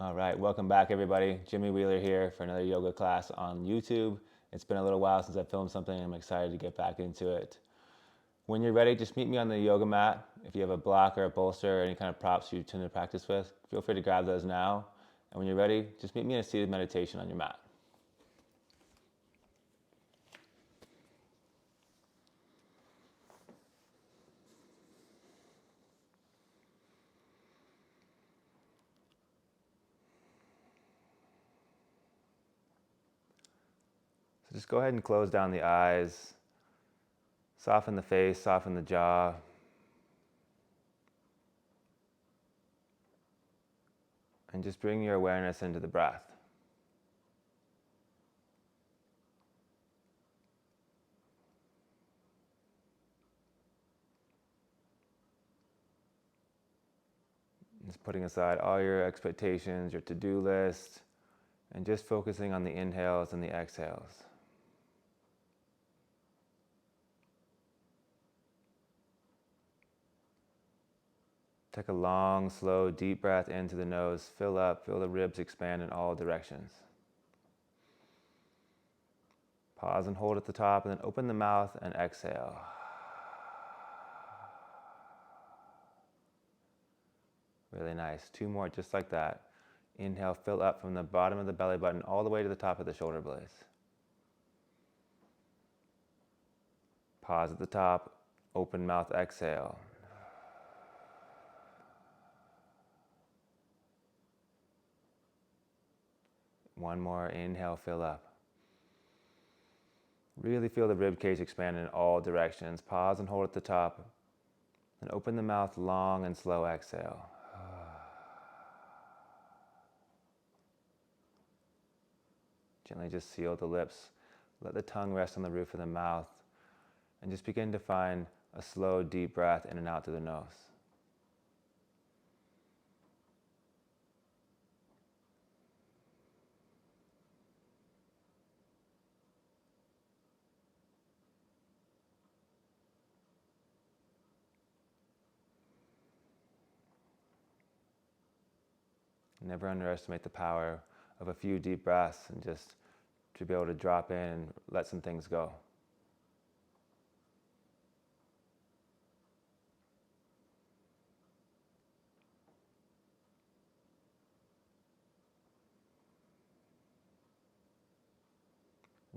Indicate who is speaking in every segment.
Speaker 1: All right, welcome back everybody. Jimmy Wheeler here for another yoga class on YouTube. It's been a little while since I filmed something. I'm excited to get back into it. When you're ready, just meet me on the yoga mat. If you have a block or a bolster or any kind of props you tend to practice with, feel free to grab those now. And when you're ready, just meet me in a seated meditation on your mat. So just go ahead and close down the eyes, soften the face, soften the jaw. And just bring your awareness into the breath. Just putting aside all your expectations, your to-do list, and just focusing on the inhales and the exhales. Take a long, slow, deep breath into the nose. Fill up, feel the ribs expand in all directions. Pause and hold at the top, and then open the mouth and exhale. Really nice. 2 more just like that. Inhale, fill up from the bottom of the belly button all the way to the top of the shoulder blades. Pause at the top, open mouth, exhale. One more, inhale, fill up. Really feel the rib cage expand in all directions. Pause and hold at the top. And open the mouth, long and slow exhale. Gently just seal the lips. Let the tongue rest on the roof of the mouth. And just begin to find a slow, deep breath in and out through the nose. Never underestimate the power of a few deep breaths and just to be able to drop in and let some things go.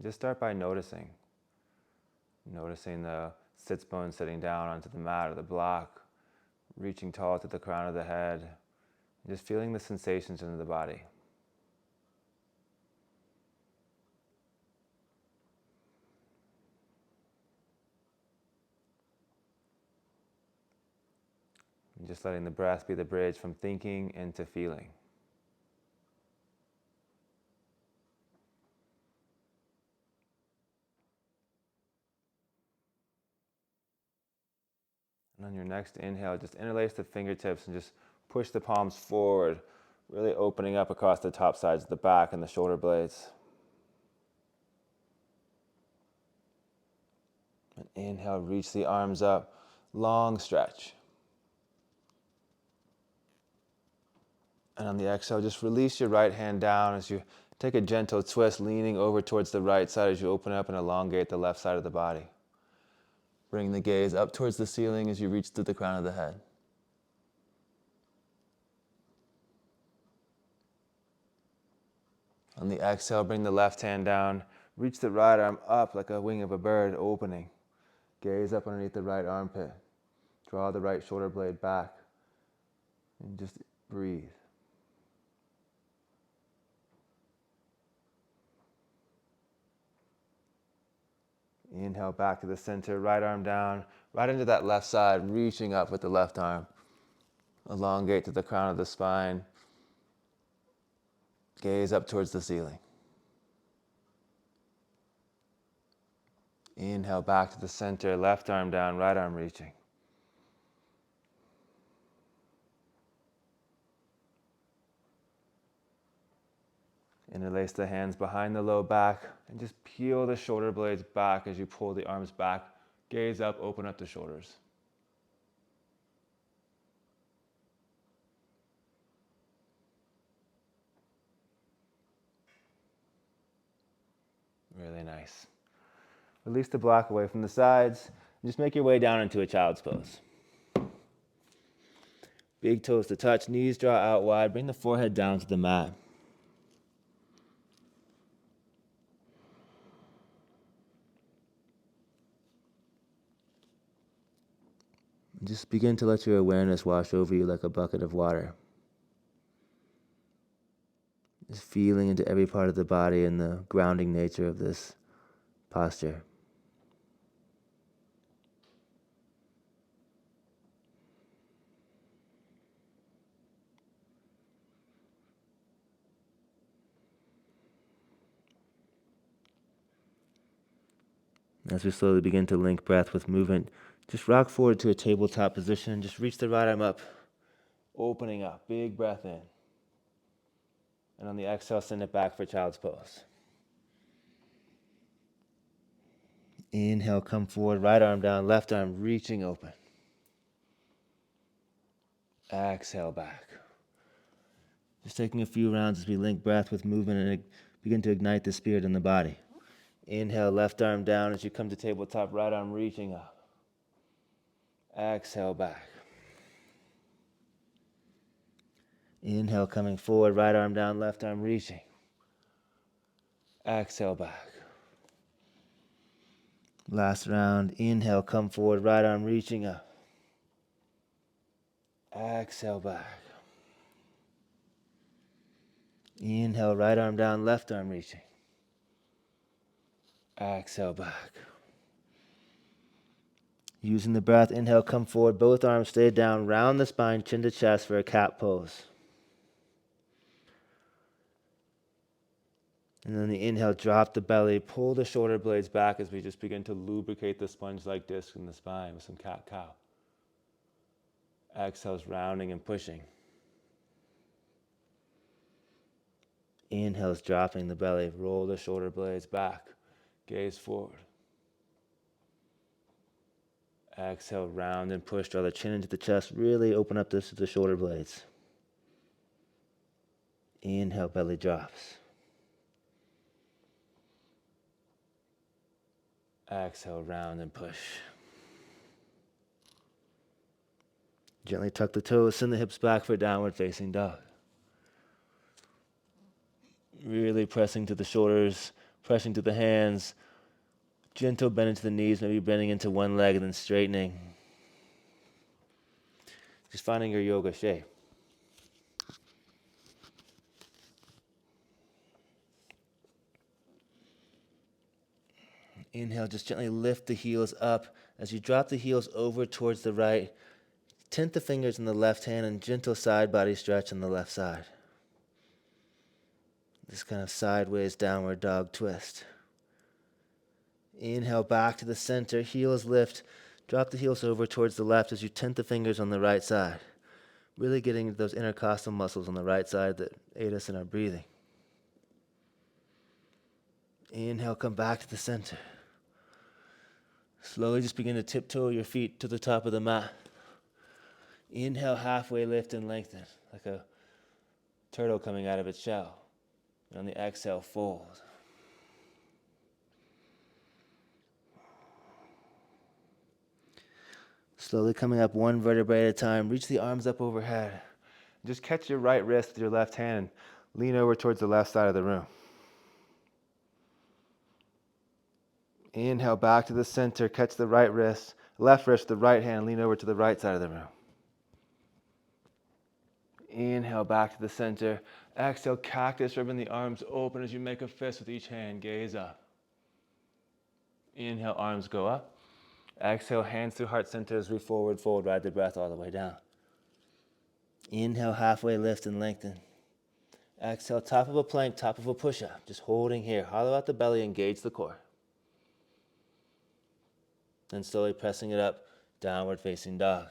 Speaker 1: Just start by noticing. Noticing the sits bones sitting down onto the mat or the block, reaching tall to the crown of the head, just feeling the sensations in the body. And just letting the breath be the bridge from thinking into feeling. And on your next inhale, just interlace the fingertips and just push the palms forward, really opening up across the top sides of the back and the shoulder blades. And inhale, reach the arms up, long stretch. And on the exhale, just release your right hand down as you take a gentle twist, leaning over towards the right side as you open up and elongate the left side of the body. Bring the gaze up towards the ceiling as you reach to the crown of the head. On the exhale, bring the left hand down. Reach the right arm up like a wing of a bird, opening. Gaze up underneath the right armpit. Draw the right shoulder blade back. And just breathe. Inhale back to the center, right arm down, right into that left side, reaching up with the left arm. Elongate to the crown of the spine. Gaze up towards the ceiling. Inhale back to the center, left arm down, right arm reaching. Interlace the hands behind the low back and just peel the shoulder blades back as you pull the arms back. Gaze up, open up the shoulders. Really nice. Release the block away from the sides. Just make your way down into a child's pose. Big toes to touch, knees draw out wide. Bring the forehead down to the mat. Just begin to let your awareness wash over you like a bucket of water. Just feeling into every part of the body and the grounding nature of this posture. As we slowly begin to link breath with movement, just rock forward to a tabletop position. Just reach the right arm up, opening up. Big breath in. And on the exhale, send it back for child's pose. Inhale, come forward, right arm down, left arm reaching open. Exhale back. Just taking a few rounds as we link breath with movement and begin to ignite the spirit in the body. Inhale, left arm down as you come to tabletop, right arm reaching up. Exhale back. Inhale, coming forward, right arm down, left arm reaching. Exhale back. Last round. Inhale, come forward, right arm reaching up. Exhale back. Inhale, right arm down, left arm reaching. Exhale back. Using the breath, inhale, come forward, both arms stay down, round the spine, chin to chest for a cat pose. And then the inhale, drop the belly, pull the shoulder blades back as we just begin to lubricate the sponge-like disc in the spine with some cat-cow. Exhale's rounding and pushing. Inhale's dropping the belly, roll the shoulder blades back, gaze forward. Exhale, round and push, draw the chin into the chest, really open up the shoulder blades. Inhale, belly drops. Exhale, round and push. Gently tuck the toes, send the hips back for downward facing dog. Really pressing to the shoulders, pressing to the hands. Gentle bend into the knees, maybe bending into one leg and then straightening. Just finding your yoga shape. Inhale, just gently lift the heels up. As you drop the heels over towards the right, tint the fingers in the left hand and gentle side body stretch on the left side. This kind of sideways downward dog twist. Inhale back to the center, heels lift. Drop the heels over towards the left as you tint the fingers on the right side. Really getting into those intercostal muscles on the right side that aid us in our breathing. Inhale, come back to the center. Slowly just begin to tiptoe your feet to the top of the mat. Inhale, halfway lift and lengthen, like a turtle coming out of its shell. And on the exhale, fold. Slowly coming up one vertebrae at a time. Reach the arms up overhead. Just catch your right wrist with your left hand. Lean over towards the left side of the room. Inhale back to the center. Catch the right wrist. Left wrist, the right hand. Lean over to the right side of the room. Inhale back to the center. Exhale, cactus, ribbon the arms open as you make a fist with each hand. Gaze up. Inhale, arms go up. Exhale, hands through heart center as we forward fold. Ride the breath all the way down. Inhale, halfway lift and lengthen. Exhale, top of a plank, top of a push-up. Just holding here. Hollow out the belly, engage the core. Then slowly pressing it up, downward facing dog.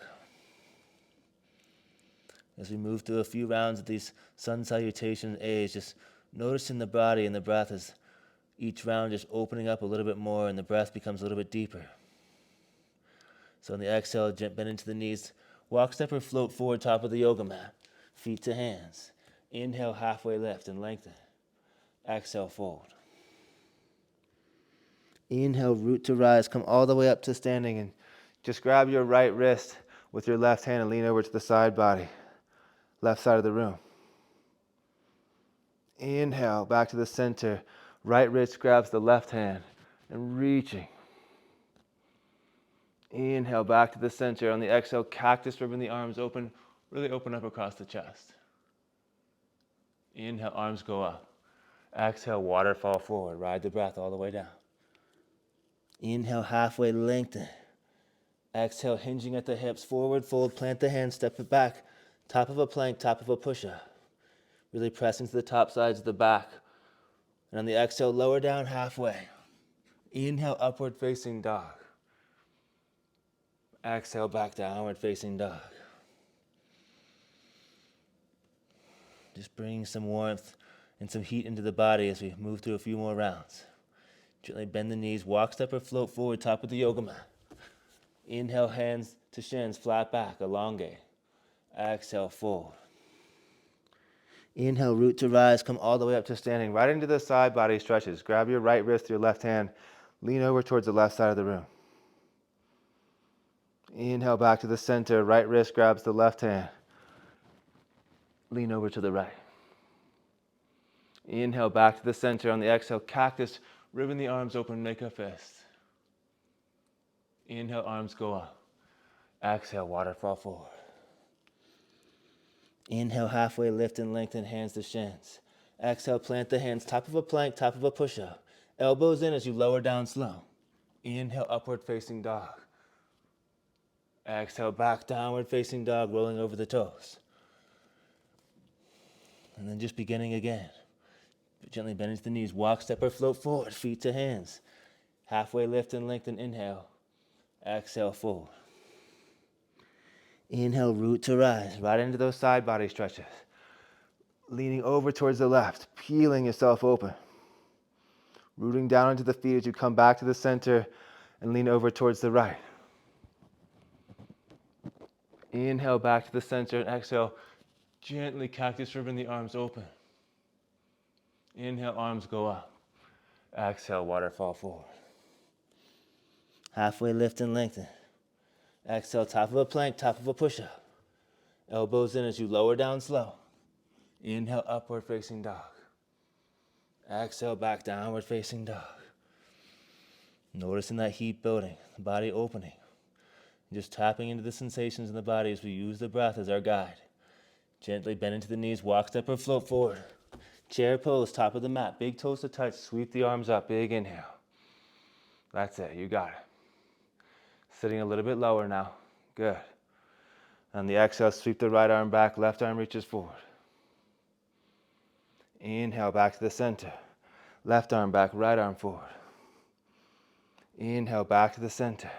Speaker 1: As we move through a few rounds of these Sun Salutations A's, just noticing the body and the breath as each round just opening up a little bit more and the breath becomes a little bit deeper. So on the exhale, bend into the knees. Walk, step, or float forward, top of the yoga mat. Feet to hands. Inhale, halfway lift and lengthen. Exhale, fold. Inhale, root to rise. Come all the way up to standing and just grab your right wrist with your left hand and lean over to the side body, left side of the room. Inhale, back to the center. Right wrist grabs the left hand and reaching. Inhale, back to the center. On the exhale, cactus, ribbon the arms open. Really open up across the chest. Inhale, arms go up. Exhale, waterfall forward. Ride the breath all the way down. Inhale, halfway lengthen. Exhale, hinging at the hips. Forward fold, plant the hands, step it back. Top of a plank, top of a push-up. Really pressing to the top sides of the back. And on the exhale, lower down halfway. Inhale, upward facing dog. Exhale, back downward facing dog. Just bringing some warmth and some heat into the body as we move through a few more rounds. Gently bend the knees, walk, step, or float forward, top of the yoga mat. Inhale, hands to shins, flat back, elongate. Exhale, fold. Inhale, root to rise, come all the way up to standing, right into the side body stretches. Grab your right wrist, your left hand, lean over towards the left side of the room. Inhale, back to the center, right wrist grabs the left hand. Lean over to the right. Inhale, back to the center. On the exhale, cactus, ribbon the arms open, make a fist. Inhale, arms go up. Exhale, waterfall forward. Inhale, halfway lift and lengthen, hands to shins. Exhale, plant the hands, top of a plank, top of a push-up. Elbows in as you lower down slow. Inhale, upward facing dog. Exhale, back, downward facing dog, rolling over the toes. And then just beginning again. Gently bend into the knees, walk, step, or float forward, feet to hands. Halfway lift and lengthen, inhale. Exhale, fold. Inhale, root to rise, right into those side body stretches. Leaning over towards the left, peeling yourself open. Rooting down into the feet as you come back to the center and lean over towards the right. Inhale, back to the center, and exhale, gently cactus ribbon the arms open. Inhale, arms go up. Exhale, waterfall forward. Halfway lift and lengthen. Exhale, top of a plank, top of a push-up. Elbows in as you lower down slow. Inhale, upward facing dog. Exhale, back downward facing dog. Noticing that heat building, the body opening. Just tapping into the sensations in the body as we use the breath as our guide. Gently bend into the knees, walk, step, or float forward. Chair pose, top of the mat, big toes to touch, sweep the arms up, big inhale. That's it, you got it. Sitting a little bit lower now, good. On the exhale, sweep the right arm back, left arm reaches forward. Inhale, back to the center. Left arm back, right arm forward. Inhale, back to the center.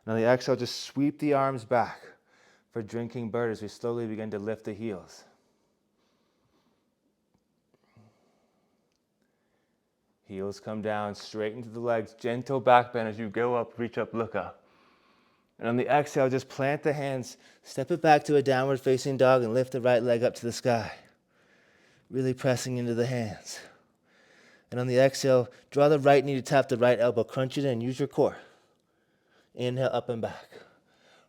Speaker 1: And on the exhale, just sweep the arms back for drinking bird as we slowly begin to lift the heels. Heels come down, straighten to the legs, gentle back bend as you go up, reach up, look up. And on the exhale, just plant the hands, step it back to a downward facing dog and lift the right leg up to the sky. Really pressing into the hands. And on the exhale, draw the right knee to tap the right elbow, crunch it in, use your core. Inhale, up and back.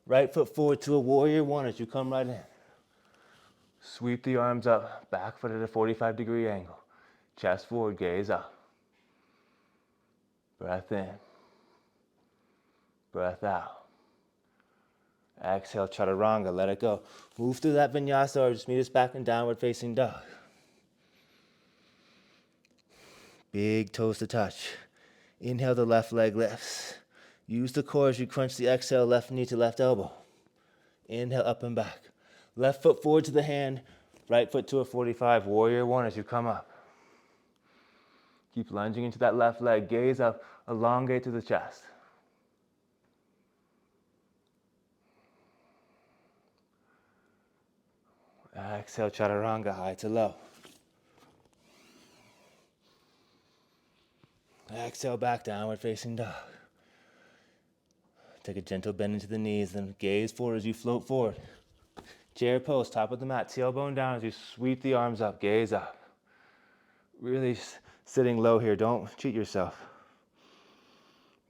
Speaker 1: Right foot forward to a warrior one as you come right in. Sweep the arms up, back foot at a 45-degree angle. Chest forward, gaze up. Breath in. Breath out. Exhale, chaturanga, let it go. Move through that vinyasa or just meet us back in downward facing dog. Big toes to touch. Inhale, the left leg lifts. Use the core as you crunch the exhale, left knee to left elbow. Inhale, up and back. Left foot forward to the hand, right foot to a 45, warrior one as you come up. Keep lunging into that left leg, gaze up, elongate to the chest. Exhale, chaturanga, high to low. Exhale, back, downward facing dog. Take a gentle bend into the knees, then gaze forward as you float forward. Chair pose, top of the mat, tailbone down as you sweep the arms up, gaze up. Really sitting low here, don't cheat yourself.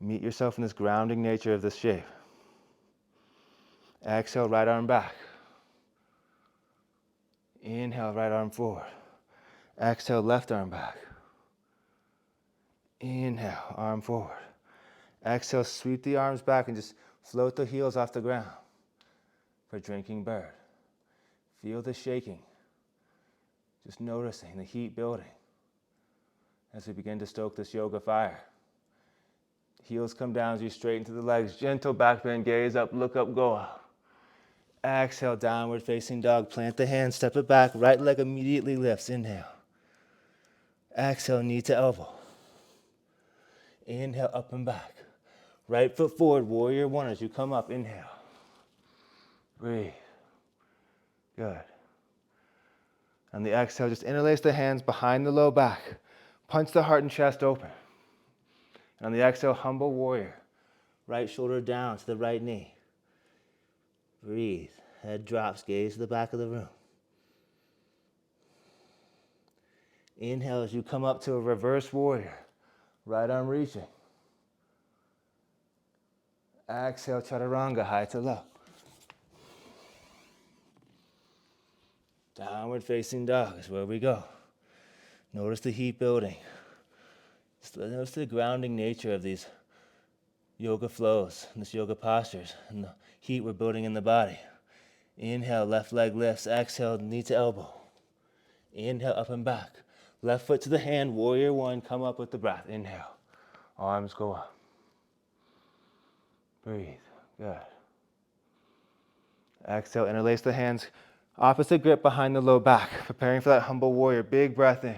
Speaker 1: Meet yourself in this grounding nature of this shape. Exhale, right arm back. Inhale, right arm forward. Exhale, left arm back. Inhale, arm forward. Exhale, sweep the arms back and just float the heels off the ground for drinking bird. Feel the shaking. Just noticing the heat building as we begin to stoke this yoga fire. Heels come down as you straighten to the legs. Gentle back bend, gaze up, look up, go up. Exhale, downward facing dog. Plant the hand, step it back. Right leg immediately lifts. Inhale. Exhale, knee to elbow. Inhale, up and back. Right foot forward, warrior one as you come up. Inhale. Breathe. Good. On the exhale, just interlace the hands behind the low back. Punch the heart and chest open. And on the exhale, humble warrior. Right shoulder down to the right knee. Breathe. Head drops, gaze to the back of the room. Inhale as you come up to a reverse warrior. Right arm reaching. Exhale, chaturanga, high to low. Downward facing dog is where we go. Notice the heat building. Notice the grounding nature of these yoga flows, and this yoga postures, and the heat we're building in the body. Inhale, left leg lifts. Exhale, knee to elbow. Inhale, up and back. Left foot to the hand, warrior one, come up with the breath. Inhale, arms go up. Breathe, good. Exhale, interlace the hands. Opposite grip behind the low back, preparing for that humble warrior. Big breath in.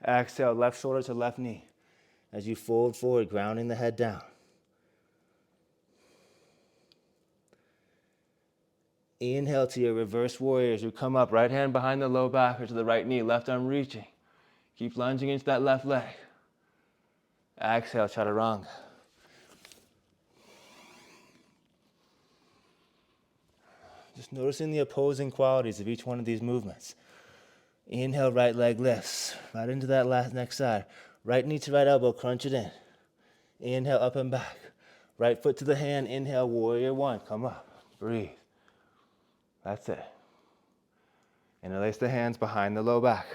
Speaker 1: Exhale, left shoulder to left knee. As you fold forward, grounding the head down. Inhale to your reverse warrior as you come up. Right hand behind the low back or to the right knee. Left arm reaching. Keep lunging into that left leg. Exhale, chaturanga. Just noticing the opposing qualities of each one of these movements. Inhale, right leg lifts. Right into that next side. Right knee to right elbow, crunch it in. Inhale, up and back. Right foot to the hand. Inhale, warrior one. Come up. Breathe. That's it. Interlace the hands behind the low back.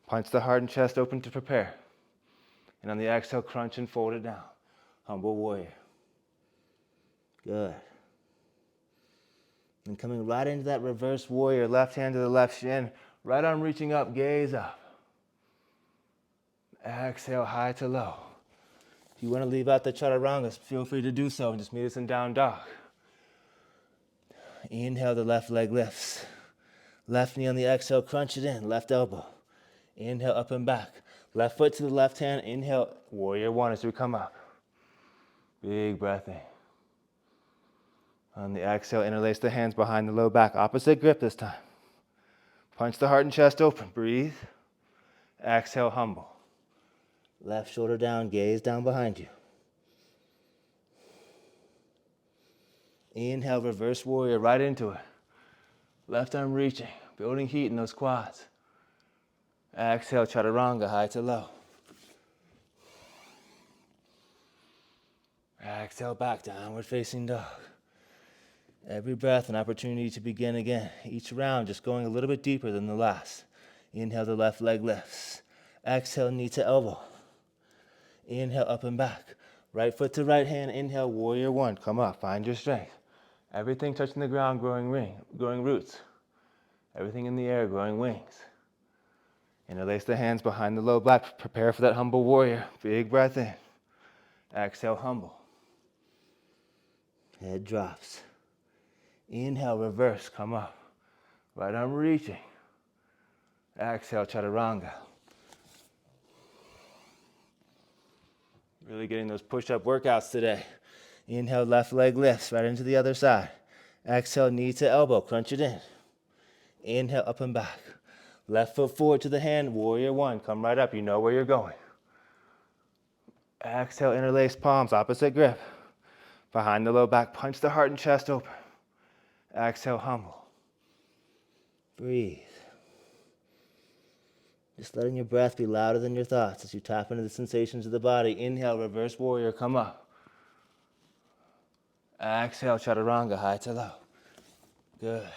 Speaker 1: Punch the heart and chest open to prepare. And on the exhale, crunch and fold it down. Humble warrior. Good. And coming right into that reverse warrior, left hand to the left shin, right arm reaching up, gaze up. Exhale, high to low. If you want to leave out the chaturangas, feel free to do so and just meet us in down dog. Inhale, the left leg lifts. Left knee on the exhale, crunch it in, left elbow. Inhale, up and back. Left foot to the left hand, inhale, warrior one as we come up. Big breath in. On the exhale, interlace the hands behind the low back. Opposite grip this time. Punch the heart and chest open. Breathe. Exhale, humble. Left shoulder down, gaze down behind you. Inhale, reverse warrior, right into it. Left arm reaching, building heat in those quads. Exhale, chaturanga, high to low. Exhale, back, downward facing dog. Every breath an opportunity to begin again. Each round just going a little bit deeper than the last. Inhale, the left leg lifts. Exhale, knee to elbow. Inhale, up and back. Right foot to right hand. Inhale, warrior one. Come up, find your strength. Everything touching the ground, growing roots. Everything in the air, growing wings. Interlace the hands behind the low back. Prepare for that humble warrior. Big breath in. Exhale, humble. Head drops. Inhale, reverse, come up. Right arm reaching. Exhale, chaturanga. Really getting those push-up workouts today. Inhale, left leg lifts right into the other side. Exhale, knee to elbow, crunch it in. Inhale, up and back. Left foot forward to the hand, warrior one. Come right up, you know where you're going. Exhale, interlace palms, opposite grip. Behind the low back, punch the heart and chest open. Exhale, humble. Breathe. Just letting your breath be louder than your thoughts as you tap into the sensations of the body. Inhale, reverse warrior, come up. Exhale, chaturanga, high to low. Good.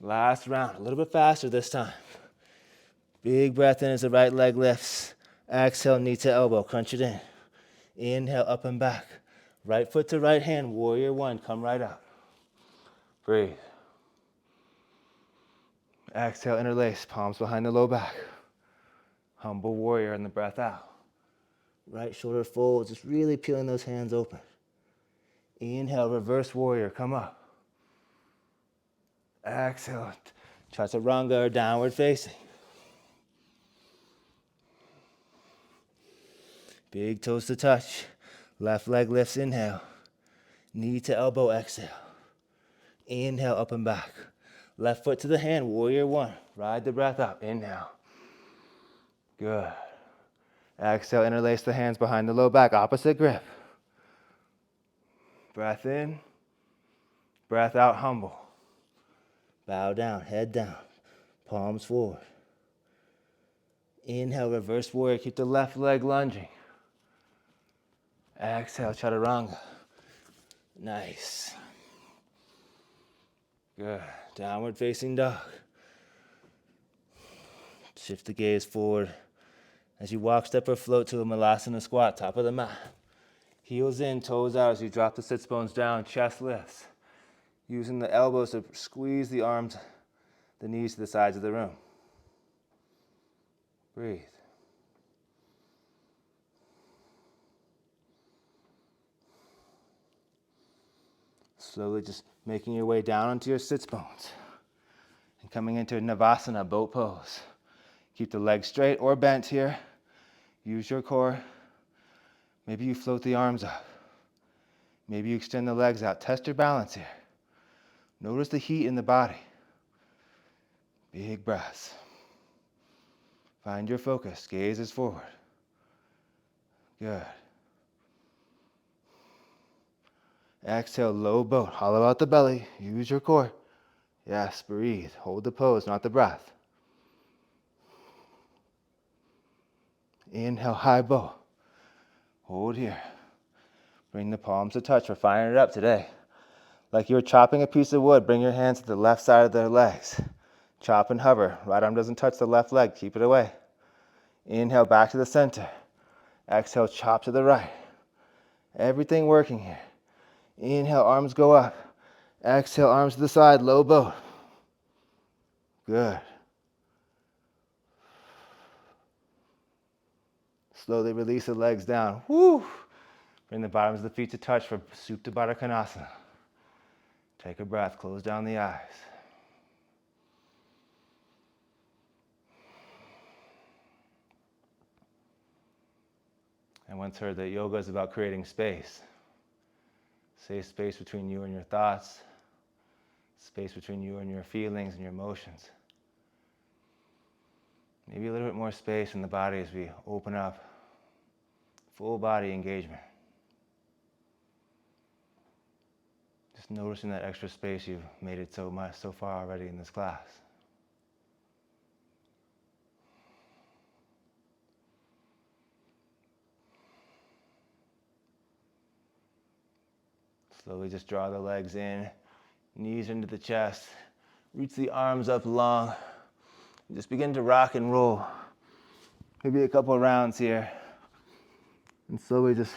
Speaker 1: Last round, a little bit faster this time. Big breath in as the right leg lifts. Exhale, knee to elbow, crunch it in. Inhale, up and back. Right foot to right hand, warrior one, come right up. Breathe. Exhale, interlace, palms behind the low back. Humble warrior and the breath out. Right shoulder folds, just really peeling those hands open. Inhale, reverse warrior, come up. Exhale, chaturanga or downward facing. Big toes to touch. Left leg lifts, inhale. Knee to elbow, exhale. Inhale, up and back. Left foot to the hand, warrior one. Ride the breath up, inhale. Good. Exhale, interlace the hands behind the low back, opposite grip. Breath in, breath out, humble. Bow down, head down, palms forward. Inhale, reverse warrior, keep the left leg lunging. Exhale, chaturanga. Nice. Good. Downward facing dog. Shift the gaze forward. As you walk, step, or float to a malasana squat, top of the mat. Heels in, toes out as you drop the sits bones down, chest lifts. Using the elbows to squeeze the arms, the knees to the sides of the room. Breathe. Slowly just making your way down onto your sits bones. And coming into Navasana, boat pose. Keep the legs straight or bent here. Use your core. Maybe you float the arms up. Maybe you extend the legs out. Test your balance here. Notice the heat in the body. Big breaths. Find your focus. Gaze is forward. Good. Exhale, low boat. Hollow out the belly. Use your core. Yes, breathe. Hold the pose, not the breath. Inhale, high bow. Hold here. Bring the palms to touch. We're firing it up today. Like you're chopping a piece of wood, bring your hands to the left side of the legs. Chop and hover. Right arm doesn't touch the left leg. Keep it away. Inhale, back to the center. Exhale, chop to the right. Everything working here. Inhale, arms go up. Exhale, arms to the side, low boat. Good. Slowly release the legs down. Woo! Bring the bottoms of the feet to touch for Supta Baddha Konasana. Take a breath, close down the eyes. I once heard that yoga is about creating space. Safe space between you and your thoughts, space between you and your feelings and your emotions. Maybe a little bit more space in the body as we open up. Full body engagement. Just noticing that extra space you've made it so far already in this class. Slowly just draw the legs in, knees into the chest, reach the arms up long, and just begin to rock and roll. Maybe a couple of rounds here. And slowly just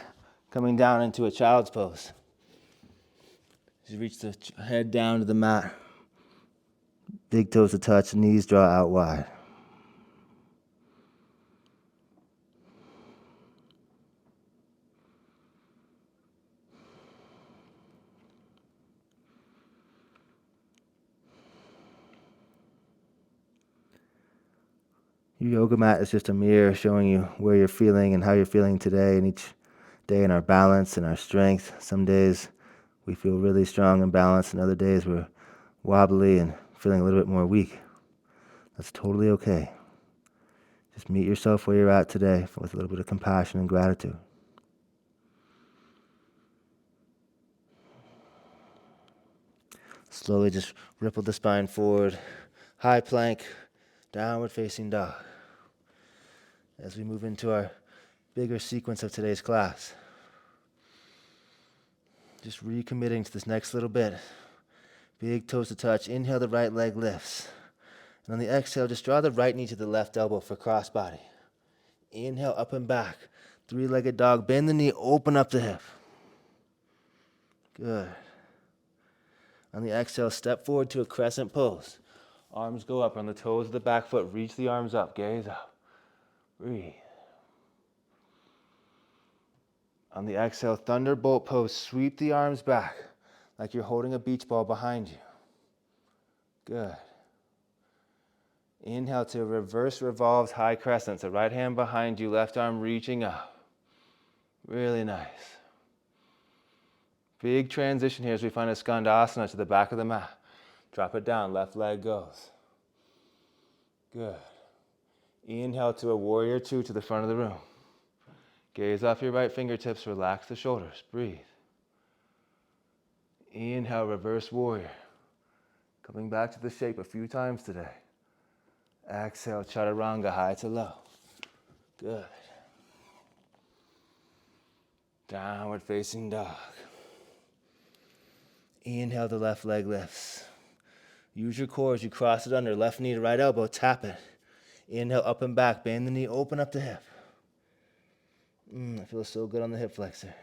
Speaker 1: coming down into a child's pose. Just reach the head down to the mat. Big toes to touch, knees draw out wide. Your yoga mat is just a mirror showing you where you're feeling and how you're feeling today, and each day in our balance and our strength. Some days we feel really strong and balanced, and other days we're wobbly and feeling a little bit more weak. That's totally okay. Just meet yourself where you're at today with a little bit of compassion and gratitude. Slowly just ripple the spine forward. High plank, downward facing dog. As we move into our bigger sequence of today's class.
Speaker 2: Just recommitting to this next little bit. Big toes to touch. Inhale, the right leg lifts. And on the exhale, just draw the right knee to the left elbow for crossbody. Inhale, up and back. Three-legged dog. Bend the knee, open up the hip. Good. On the exhale, step forward to a crescent pose. Arms go up on the toes of the back foot. Reach the arms up. Gaze up. Breathe. On the exhale, thunderbolt pose. Sweep the arms back like you're holding a beach ball behind you. Good. Inhale to reverse revolved high crescent. So right hand behind you, left arm reaching up. Really nice. Big transition here as we find a skandasana to the back of the mat. Drop it down, left leg goes. Good. Inhale to a warrior two to the front of the room. Gaze off your right fingertips, relax the shoulders, breathe. Inhale, reverse warrior. Coming back to the shape a few times today. Exhale, chaturanga, high to low. Good. Downward facing dog. Inhale, the left leg lifts. Use your core as you cross it under, left knee to right elbow, tap it. Inhale, up and back, bend the knee, open up the hip. That feels so good on the hip flexor.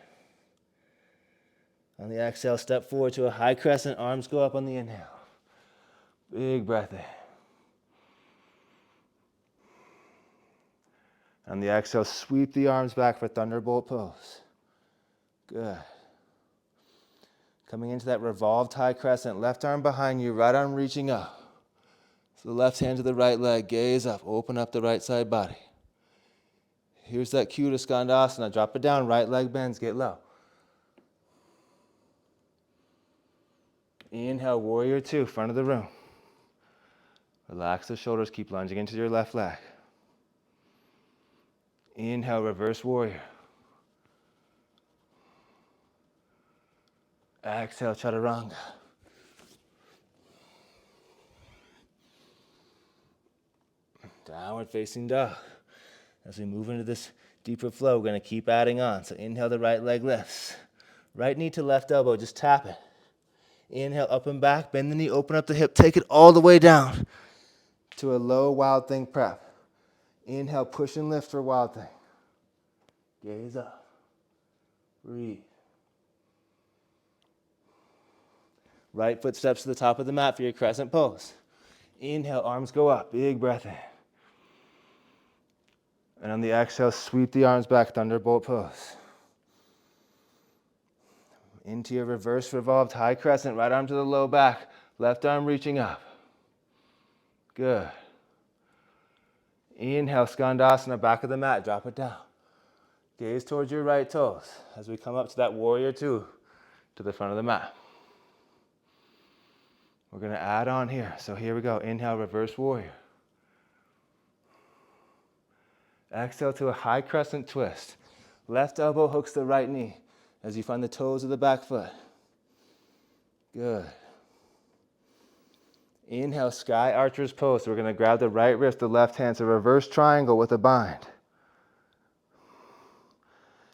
Speaker 2: On the exhale, step forward to a high crescent, arms go up on the inhale. Big breath in. On the exhale, sweep the arms back for thunderbolt pose. Good. Coming into that revolved high crescent, left arm behind you, right arm reaching up. So the left hand to the right leg, gaze up, open up the right side body. Here's that cue to skandasana. Drop it down, right leg bends, get low. Inhale, warrior two, front of the room. Relax the shoulders, keep lunging into your left leg. Inhale, reverse warrior. Exhale, chaturanga. Downward facing dog. As we move into this deeper flow, we're going to keep adding on. So inhale, the right leg lifts. Right knee to left elbow, just tap it. Inhale, up and back, bend the knee, open up the hip, take it all the way down to a low wild thing prep. Inhale, push and lift for wild thing. Gaze up. Breathe. Right foot steps to the top of the mat for your crescent pose. Inhale, arms go up, big breath in. And on the exhale, sweep the arms back, thunderbolt pose. Into your reverse revolved high crescent, right arm to the low back, left arm reaching up. Good. Inhale, skandasana, back of the mat, drop it down. Gaze towards your right toes as we come up to that warrior two to the front of the mat. We're going to add on here. So here we go. Inhale, reverse warrior. Exhale to a high crescent twist. Left elbow hooks the right knee as you find the toes of the back foot. Good. Inhale, sky archer's pose. So we're going to grab the right wrist, the left hand, so reverse triangle with a bind.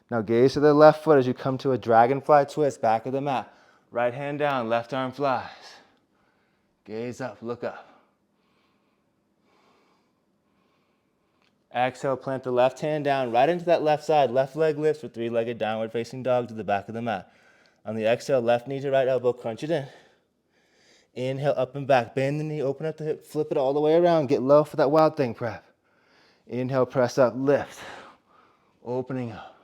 Speaker 2: Now gaze to the left foot as you come to a dragonfly twist, back of the mat. Right hand down, left arm flies. Gaze up, look up. Exhale, plant the left hand down right into that left side. Left leg lifts for three-legged downward facing dog to the back of the mat. On the exhale, left knee to right elbow, crunch it in. Inhale, up and back. Bend the knee, open up the hip, flip it all the way around. Get low for that wild thing prep. Inhale, press up, lift. Opening up.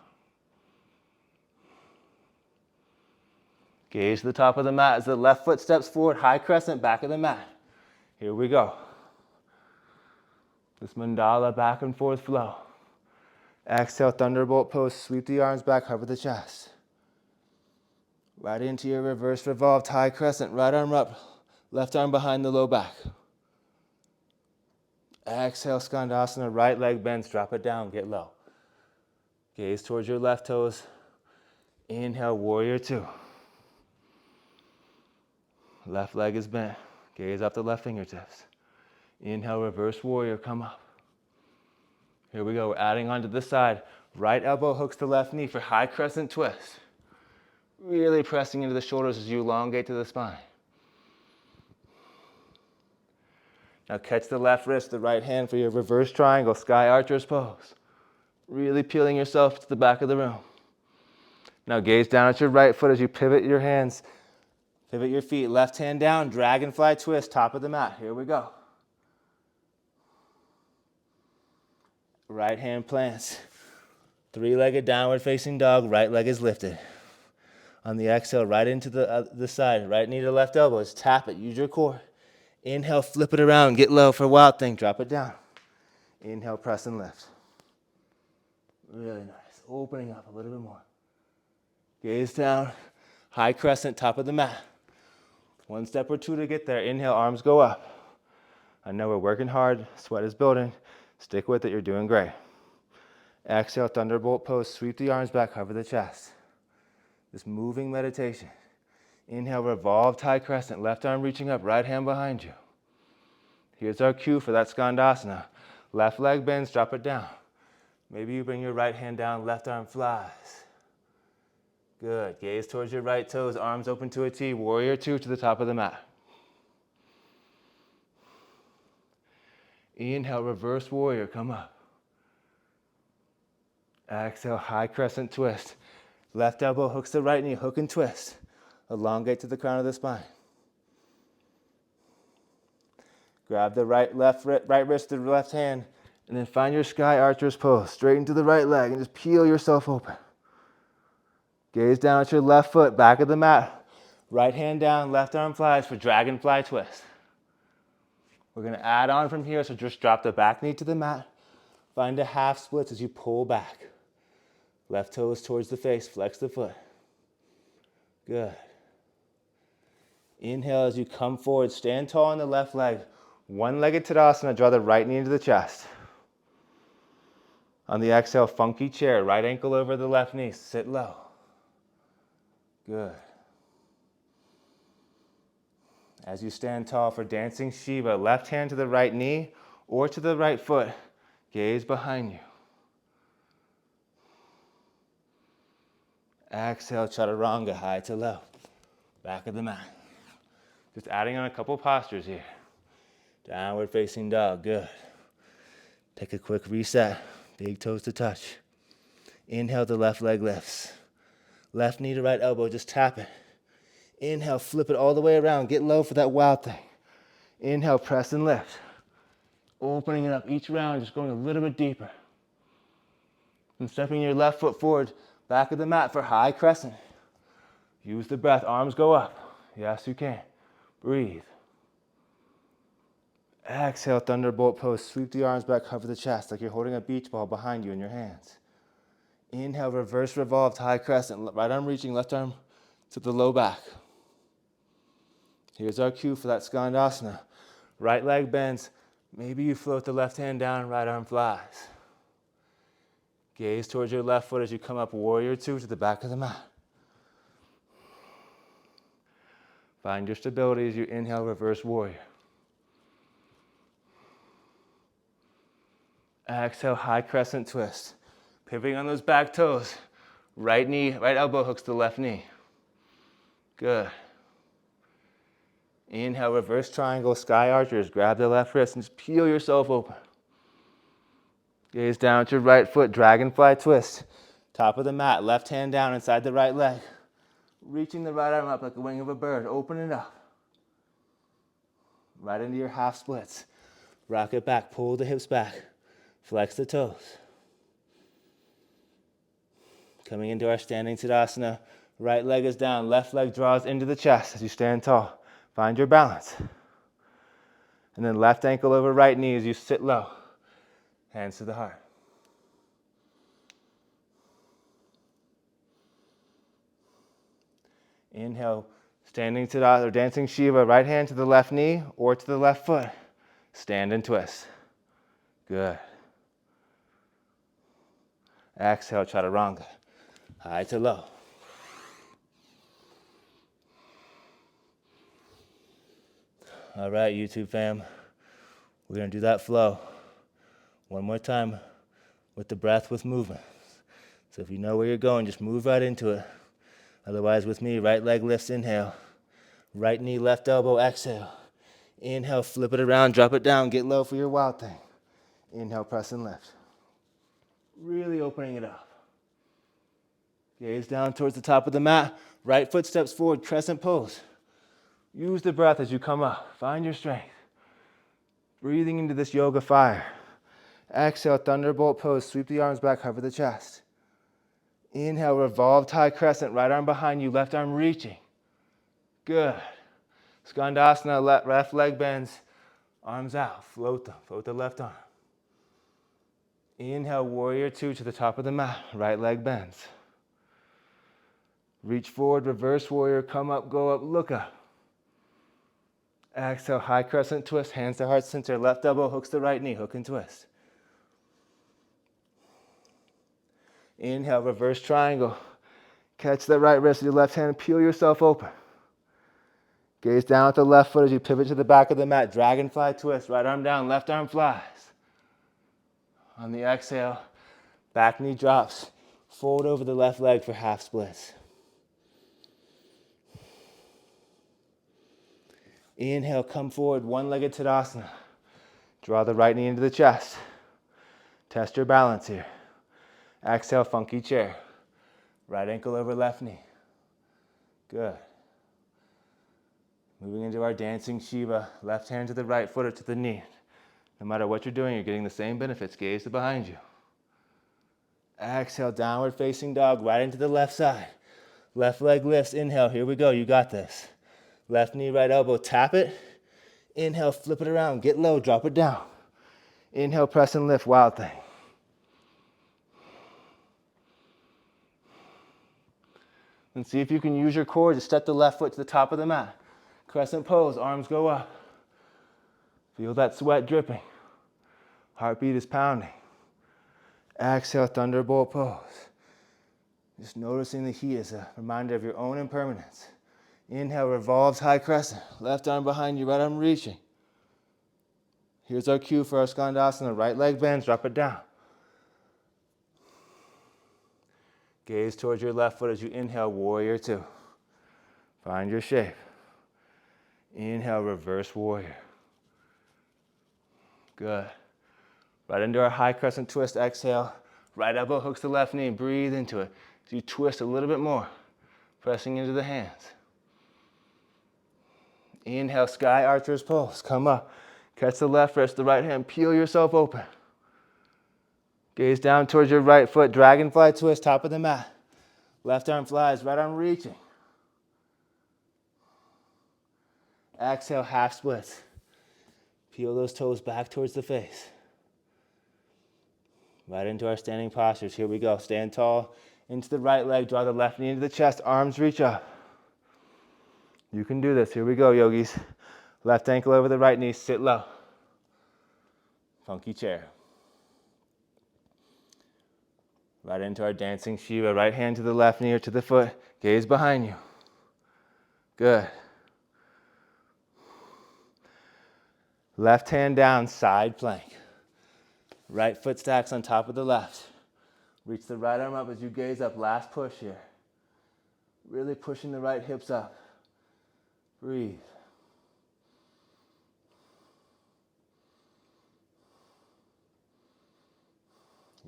Speaker 2: Gaze to the top of the mat as the left foot steps forward, high crescent, back of the mat. Here we go. This mandala back and forth flow. Exhale, thunderbolt pose, sweep the arms back, hover the chest. Right into your reverse revolved high crescent, right arm up, left arm behind the low back. Exhale, skandasana, right leg bends, drop it down, get low. Gaze towards your left toes. Inhale, warrior two. Left leg is bent. Gaze up the left fingertips. Inhale, reverse warrior, come up. Here we go, we're adding on to this side. Right elbow hooks the left knee for high crescent twist. Really pressing into the shoulders as you elongate to the spine. Now catch the left wrist, the right hand for your reverse triangle, sky archer's pose. Really peeling yourself to the back of the room. Now gaze down at your right foot as you pivot your hands. Pivot your feet, left hand down, dragonfly twist, top of the mat. Here we go. Right hand plants. Three-legged downward facing dog, right leg is lifted. On the exhale, right into the side, right knee to left elbow. Just tap it, use your core. Inhale, flip it around, get low for wild thing, drop it down. Inhale, press and lift. Really nice, opening up a little bit more. Gaze down, high crescent, top of the mat. One step or two to get there. Inhale, arms go up. I know we're working hard, sweat is building. Stick with it, you're doing great. Exhale, thunderbolt pose, sweep the arms back, cover the chest. This moving meditation. Inhale, revolved high crescent, left arm reaching up, right hand behind you. Here's our cue for that skandasana. Left leg bends, drop it down. Maybe you bring your right hand down, left arm flies. Good, gaze towards your right toes, arms open to a T, warrior two to the top of the mat. Inhale, reverse warrior, come up. Exhale, high crescent twist. Left elbow hooks the right knee, hook and twist. Elongate to the crown of the spine. Grab the right wrist to the left hand, and then find your sky archer's pose. Straighten to the right leg and just peel yourself open. Gaze down at your left foot, back of the mat. Right hand down, left arm flies for dragonfly twist. We're going to add on from here, so just drop the back knee to the mat. Find a half splits as you pull back. Left toes towards the face, flex the foot. Good. Inhale as you come forward, stand tall on the left leg. One-legged Tadasana, draw the right knee into the chest. On the exhale, funky chair, right ankle over the left knee, sit low. Good. As you stand tall for dancing Shiva, left hand to the right knee or to the right foot, gaze behind you. Exhale, chaturanga, high to low, back of the mat. Just adding on a couple postures here. Downward facing dog, good. Take a quick reset, big toes to touch. Inhale, the left leg lifts. Left knee to right elbow, just tap it. Inhale, flip it all the way around, get low for that wild thing. Inhale, press and lift. Opening it up each round, just going a little bit deeper. And stepping your left foot forward, back of the mat for high crescent. Use the breath, arms go up. Yes, you can. Breathe. Exhale, thunderbolt pose. Sweep the arms back, cover the chest like you're holding a beach ball behind you in your hands. Inhale, reverse revolved, high crescent. Right arm reaching, left arm to the low back. Here's our cue for that skandasana. Right leg bends. Maybe you float the left hand down, right arm flies. Gaze towards your left foot as you come up, warrior two to the back of the mat. Find your stability as you inhale, reverse warrior. Exhale, high crescent twist. Pivoting on those back toes. Right knee, right elbow hooks the left knee. Good. Inhale, reverse triangle, sky archers. Grab the left wrist and just peel yourself open. Gaze down at your right foot, dragonfly twist. Top of the mat, left hand down inside the right leg. Reaching the right arm up like the wing of a bird. Open it up. Right into your half splits. Rock it back, pull the hips back. Flex the toes. Coming into our standing Tadasana. Right leg is down, left leg draws into the chest as you stand tall. Find your balance. And then left ankle over right knee as you sit low. Hands to the heart. Inhale, standing Tadasana or dancing Shiva, right hand to the left knee or to the left foot. Stand and twist. Good. Exhale, chaturanga. High to low. All right, YouTube fam. We're going to do that flow one more time with the breath, with movement. So if you know where you're going, just move right into it. Otherwise with me, right leg lifts, inhale. Right knee, left elbow, exhale. Inhale, flip it around, drop it down, get low for your wild thing. Inhale, press and lift. Really opening it up. Gaze down towards the top of the mat. Right foot steps forward, crescent pose. Use the breath as you come up. Find your strength. Breathing into this yoga fire. Exhale, thunderbolt pose. Sweep the arms back, hover the chest. Inhale, revolved high crescent. Right arm behind you, left arm reaching. Good. Skandasana, left leg bends. Arms out. Float them. Float the left arm. Inhale, warrior two to the top of the mat. Right leg bends. Reach forward, reverse warrior. Come up, go up, look up. Exhale, high crescent twist. Hands to heart center. Left elbow hooks the right knee. Hook and twist. Inhale, reverse triangle. Catch the right wrist with your left hand. Peel yourself open. Gaze down with the left foot as you pivot to the back of the mat. Dragonfly twist. Right arm down, left arm flies. On the exhale, back knee drops. Fold over the left leg for half splits. Inhale, come forward, one-legged Tadasana. Draw the right knee into the chest. Test your balance here. Exhale, funky chair. Right ankle over left knee. Good. Moving into our dancing Shiva. Left hand to the right foot or to the knee. No matter what you're doing, you're getting the same benefits. Gaze to behind you. Exhale, downward facing dog, right into the left side. Left leg lifts, inhale, here we go, you got this. Left knee, right elbow, tap it. Inhale, flip it around, get low, drop it down. Inhale, press and lift, wild thing. And see if you can use your core to step the left foot to the top of the mat. Crescent pose, arms go up. Feel that sweat dripping. Heartbeat is pounding. Exhale, thunderbolt pose. Just noticing the heat is a reminder of your own impermanence. Inhale, revolves high crescent. Left arm behind you, right arm reaching. Here's our cue for our Skandasana. Right leg bends, drop it down. Gaze towards your left foot as you inhale, warrior two. Find your shape. Inhale, reverse warrior. Good. Right into our high crescent twist, exhale. Right elbow hooks the left knee, breathe into it. So you twist a little bit more, pressing into the hands. Inhale, sky archer's pose. Come up. Catch the left wrist, the right hand. Peel yourself open. Gaze down towards your right foot. Dragonfly twist, top of the mat. Left arm flies, right arm reaching. Exhale, half splits. Peel those toes back towards the face. Right into our standing postures. Here we go. Stand tall. Into the right leg. Draw the left knee into the chest. Arms reach up. You can do this. Here we go, yogis. Left ankle over the right knee. Sit low. Funky chair. Right into our dancing Shiva. Right hand to the left knee or to the foot. Gaze behind you. Good. Left hand down, side plank. Right foot stacks on top of the left. Reach the right arm up as you gaze up. Last push here. Really pushing the right hips up. Breathe.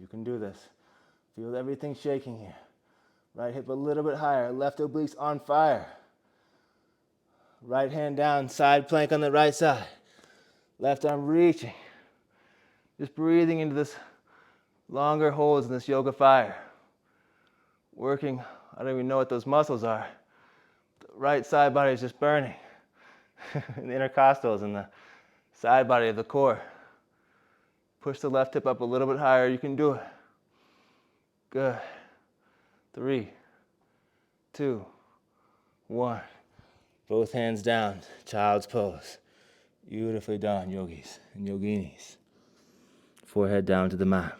Speaker 2: You can do this. Feel everything shaking here. Right hip a little bit higher. Left obliques on fire. Right hand down, side plank on the right side. Left arm reaching. Just breathing into this longer holds in this yoga fire. Working, I don't even know what those muscles are. The right side body is just burning. The intercostals and the side body of the core. Push the left hip up a little bit higher. You can do it. Good. 3, 2, 1. Both hands down. Child's pose. Beautifully done, yogis and yoginis. Forehead down to the mat.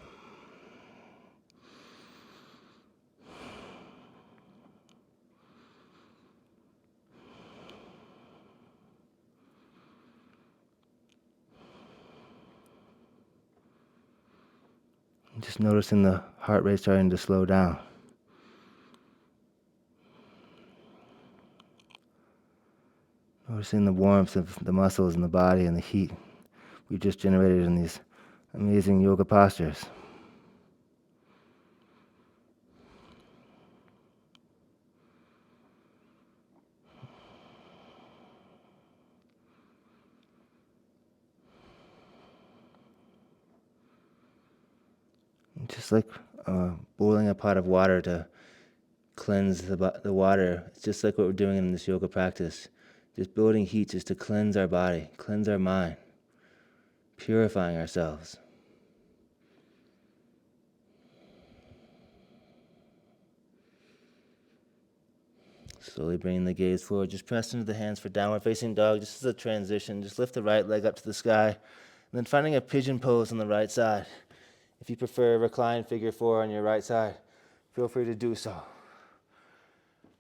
Speaker 2: Just noticing the heart rate starting to slow down. Noticing the warmth of the muscles in the body and the heat we just generated in these amazing yoga postures. And just like boiling a pot of water to cleanse the water, it's just like what we're doing in this yoga practice. Just building heat just to cleanse our body, cleanse our mind, purifying ourselves. Slowly bringing the gaze forward, just press into the hands for downward facing dog, just as a transition. Just lift the right leg up to the sky, and then finding a pigeon pose on the right side. If you prefer recline figure four on your right side, feel free to do so.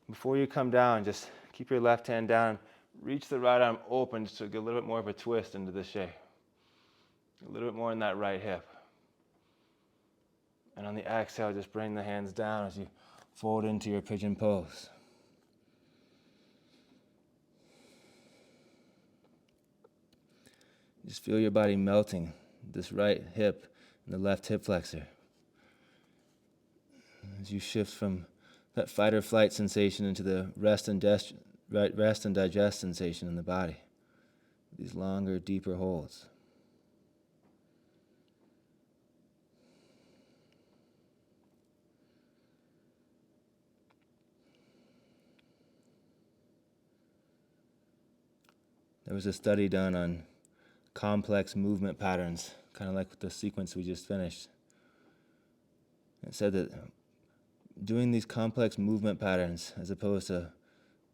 Speaker 2: Before you come down, just keep your left hand down, reach the right arm open just to get a little bit more of a twist into this shape. A little bit more in that right hip. And on the exhale, just bring the hands down as you fold into your pigeon pose. Just feel your body melting, this right hip and the left hip flexor. As you shift from that fight or flight sensation into the rest and digest sensation in the body. These longer, deeper holds. There was a study done on complex movement patterns, kind of like the sequence we just finished. It said that doing these complex movement patterns, as opposed to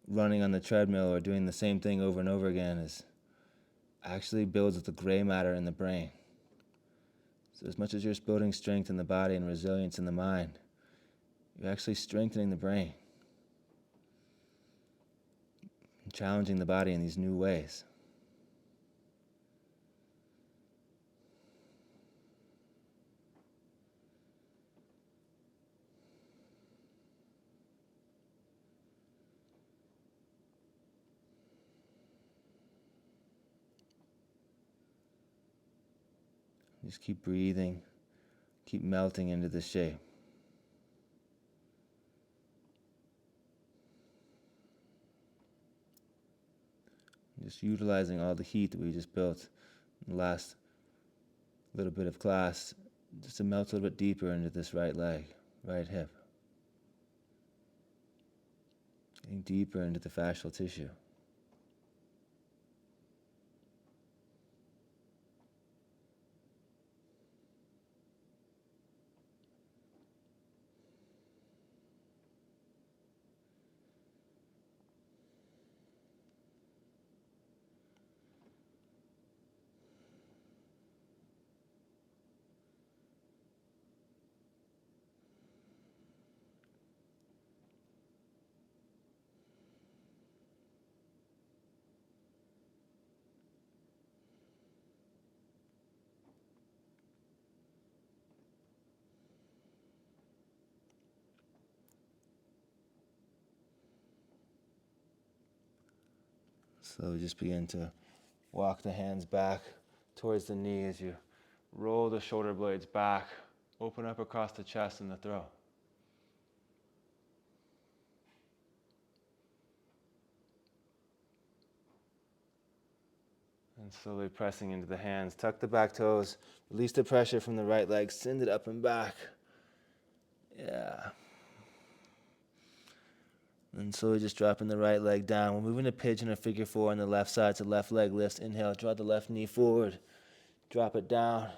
Speaker 2: running on the treadmill or doing the same thing over and over again, actually builds the gray matter in the brain. So as much as you're building strength in the body and resilience in the mind, you're actually strengthening the brain, and challenging the body in these new ways. Just keep breathing, keep melting into this shape. Just utilizing all the heat that we just built in the last little bit of class, just to melt a little bit deeper into this right leg, right hip. Getting deeper into the fascial tissue. Slowly just begin to walk the hands back towards the knee as you roll the shoulder blades back, open up across the chest and the throat. And slowly pressing into the hands. Tuck the back toes, release the pressure from the right leg, send it up and back. Yeah. And slowly just dropping the right leg down. We're moving to pigeon or figure four on the left side, so left leg lifts. Inhale, draw the left knee forward. Drop it down.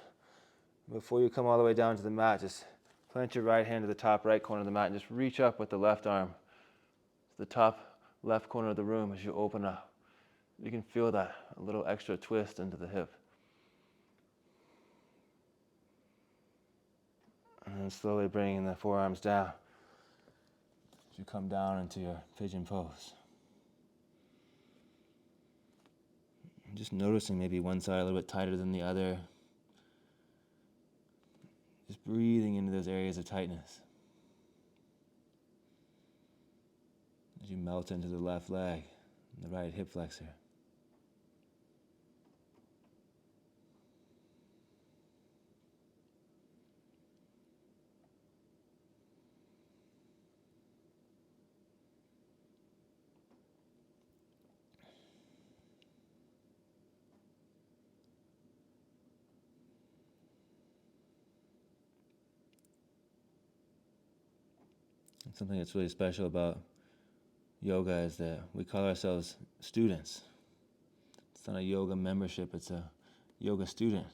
Speaker 2: Before you come all the way down to the mat, just plant your right hand to the top right corner of the mat and just reach up with the left arm to the top left corner of the room as you open up. You can feel that, a little extra twist into the hip. And then slowly bringing the forearms down as you come down into your pigeon pose. And just noticing maybe one side a little bit tighter than the other. Just breathing into those areas of tightness as you melt into the left leg and the right hip flexor. Something that's really special about yoga is that we call ourselves students. It's not a yoga membership, it's a yoga student.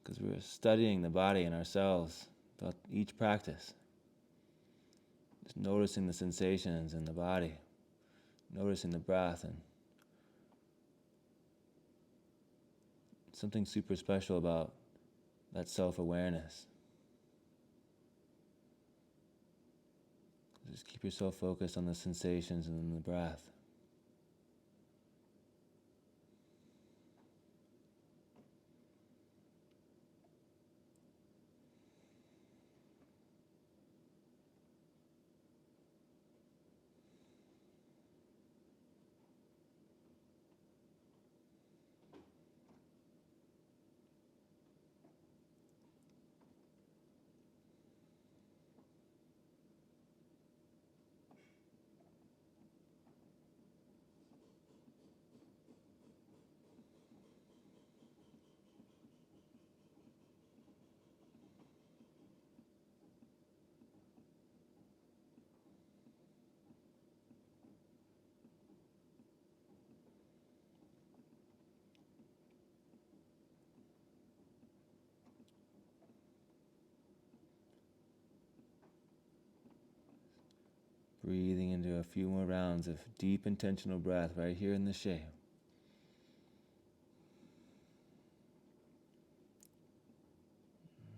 Speaker 2: Because we're studying the body and ourselves throughout each practice. Just noticing the sensations in the body, noticing the breath, and something super special about that self-awareness. Just keep yourself focused on the sensations and the breath. Breathing into a few more rounds of deep intentional breath right here in the shape.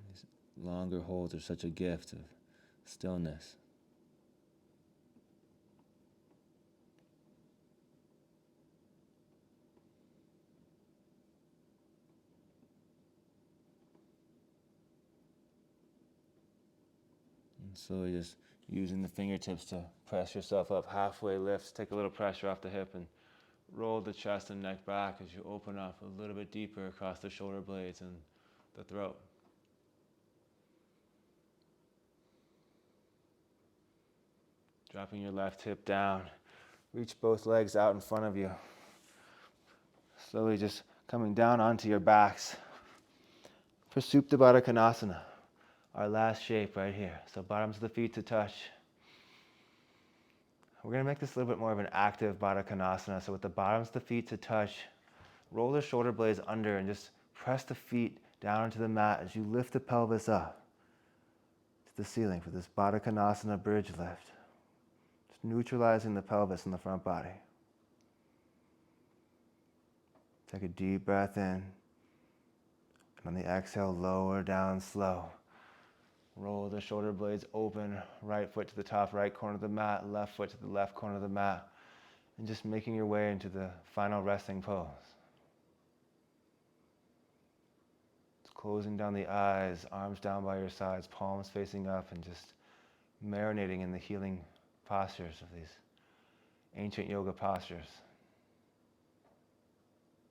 Speaker 2: These longer holds are such a gift of stillness. And slowly just using the fingertips to press yourself up, halfway lifts, take a little pressure off the hip and roll the chest and neck back as you open up a little bit deeper across the shoulder blades and the throat. Dropping your left hip down, reach both legs out in front of you. Slowly just coming down onto your backs for Supta Baddha Konasana, our last shape right here. So bottoms of the feet to touch. We're going to make this a little bit more of an active Baddha Konasana. So with the bottoms of the feet to touch, roll the shoulder blades under and just press the feet down into the mat as you lift the pelvis up to the ceiling for this Baddha Konasana bridge lift. Just neutralizing the pelvis and the front body. Take a deep breath in. And on the exhale, lower down slow. Roll the shoulder blades open, right foot to the top right corner of the mat, left foot to the left corner of the mat, and just making your way into the final resting pose. Just closing down the eyes, arms down by your sides, palms facing up, and just marinating in the healing postures of these ancient yoga postures.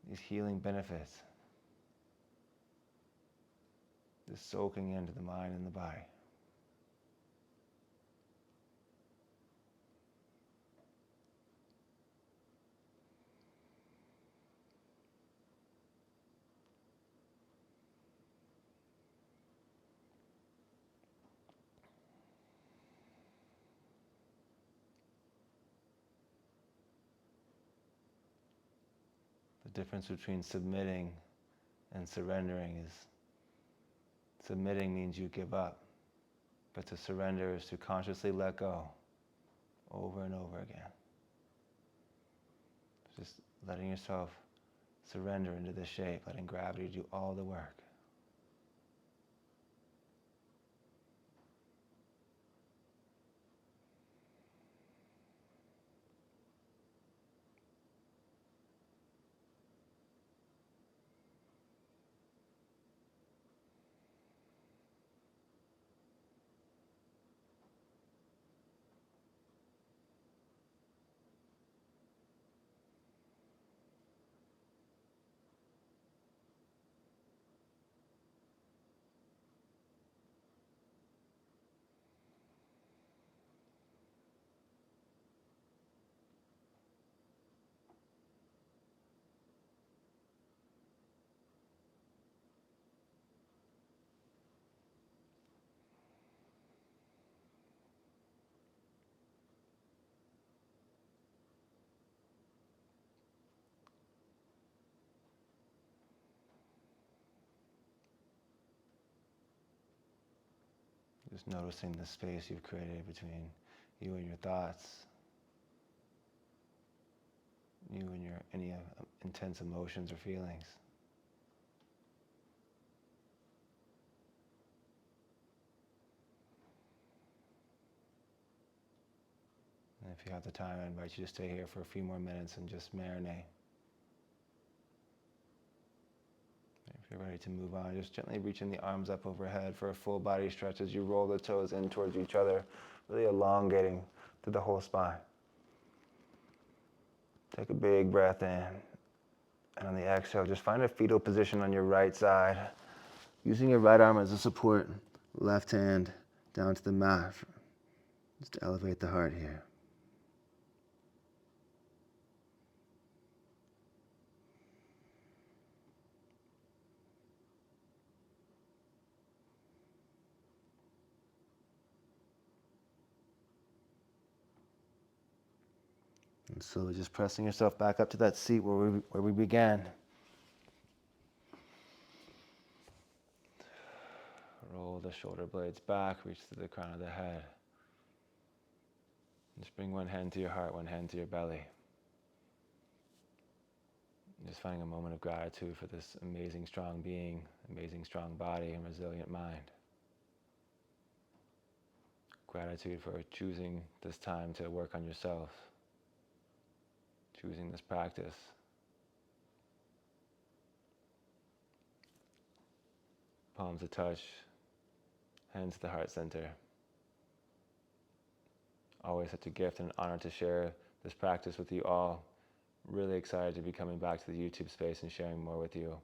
Speaker 2: These healing benefits. Just soaking into the mind and the body. The difference between submitting and surrendering is submitting means you give up, but to surrender is to consciously let go over and over again. Just letting yourself surrender into this shape, letting gravity do all the work.
Speaker 1: Just noticing the space you've created between you and your thoughts, you and your any intense emotions or feelings. And if you have the time, I invite you to stay here for a few more minutes and just marinate. If you're ready to move on, just gently reaching the arms up overhead for a full body stretch as you roll the toes in towards each other, really elongating through the whole spine. Take a big breath in. And on the exhale, just find a fetal position on your right side, using your right arm as a support, left hand down to the mat, just to elevate the heart here. And slowly just pressing yourself back up to that seat where we began. Roll the shoulder blades back, reach to the crown of the head. Just bring one hand to your heart, one hand to your belly. Just finding a moment of gratitude for this amazing, strong being, amazing, strong body, and resilient mind. Gratitude for choosing this time to work on yourself, choosing this practice. Palms to touch, hands to the heart center. Always such a gift and an honor to share this practice with you all. Really excited to be coming back to the YouTube space and sharing more with you.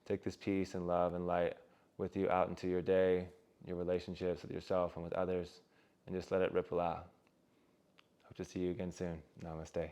Speaker 1: Take this peace and love and light with you out into your day, your relationships with yourself and with others, and just let it ripple out. Hope to see you again soon. Namaste.